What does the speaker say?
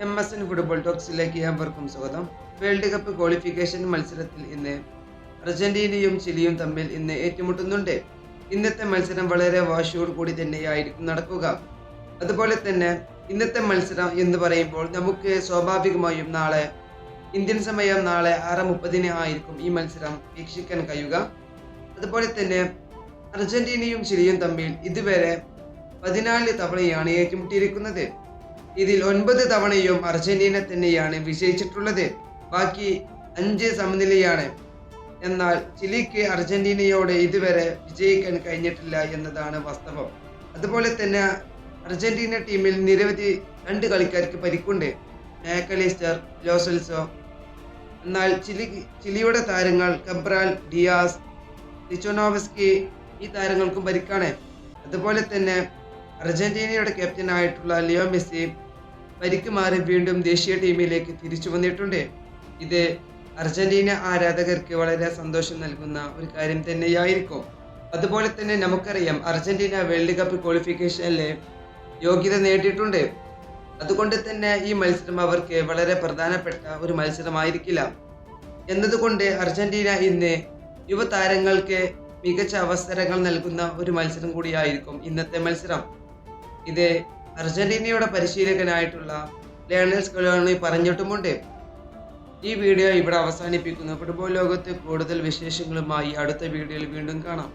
MSN football ടോക്സിലേക്ക് ഏവർക്കും സ്വാഗതം. World cup qualification മത്സരത്തിൽ ഇന്ന് അർജന്റീനയും ചിലിയും തമ്മിൽ ഇന്ന് ഏറ്റുമുട്ടുന്നുണ്ട്. ഇന്നത്തെ മത്സരം വളരെ വാശിയോട് കൂടി തന്നെയായിരിക്കും നടക്കുക. അതുപോലെ തന്നെ ഇന്നത്തെ മത്സരം എന്ന് പറയുമ്പോൾ നമുക്ക് സ്വാഭാവികമായും നാളെ ഇന്ത്യൻ സമയം നാളെ 6:30 ആയിരിക്കും ഈ മത്സരം വീക്ഷിക്കാൻ കഴിയുക. അതുപോലെ തന്നെ അർജന്റീനയും ചിലിയും തമ്മിൽ ഇതുവരെ 14 തവണയാണ് ഏറ്റുമുട്ടിയിരിക്കുന്നത്. ഇതിൽ 9 തവണയും അർജന്റീന തന്നെയാണ് വിജയിച്ചിട്ടുള്ളത്. ബാക്കി 5 സമനിലയാണ്. എന്നാൽ ചിലിക്ക് അർജന്റീനയോട് ഇതുവരെ വിജയിക്കാൻ കഴിഞ്ഞിട്ടില്ല എന്നതാണ് വാസ്തവം. അതുപോലെ തന്നെ അർജന്റീന ടീമിൽ നിരവധി 2 കളിക്കാർക്ക് പരിക്കുണ്ട്. Mac Allister, Lo Celso. എന്നാൽ ചിലിയുടെ താരങ്ങൾ കബ്രാൽ, ഡിയാസ്, ടിച്ചോനോവസ്കി ഈ താരങ്ങൾക്കും പരിക്കാണ്. അതുപോലെ തന്നെ അർജന്റീനയുടെ ക്യാപ്റ്റനായിട്ടുള്ള ലിയോ മെസ്സി പരിക്ക് മാറി വീണ്ടും ദേശീയ ടീമിലേക്ക് തിരിച്ചു വന്നിട്ടുണ്ട്. ഇത് അർജന്റീന ആരാധകർക്ക് വളരെ സന്തോഷം നൽകുന്ന ഒരു കാര്യം തന്നെയായിരിക്കും. അതുപോലെ തന്നെ നമുക്കറിയാം അർജന്റീന വേൾഡ് കപ്പ് ക്വാളിഫിക്കേഷനിലെ യോഗ്യത നേടിയിട്ടുണ്ട്. അതുകൊണ്ട് തന്നെ ഈ മത്സരം അവർക്ക് വളരെ പ്രധാനപ്പെട്ട ഒരു മത്സരമായിരിക്കില്ല. എന്നതുകൊണ്ട് അർജന്റീന ഇന്ന് യുവതാരങ്ങൾക്ക് മികച്ച അവസരങ്ങൾ നൽകുന്ന ഒരു മത്സരം കൂടിയായിരിക്കും ഇന്നത്തെ മത്സരം. ഇത് അർജന്റീനയുടെ പരിശീലകനായിട്ടുള്ള ലയണൽ സ്കലോണി പറഞ്ഞിട്ടുമുണ്ട്. ഈ വീഡിയോ ഇവിടെ അവസാനിപ്പിക്കുന്നു. ഫുട്ബോൾ ലോകത്ത് കൂടുതൽ വിശേഷങ്ങളുമായി അടുത്ത വീഡിയോയിൽ വീണ്ടും കാണാം.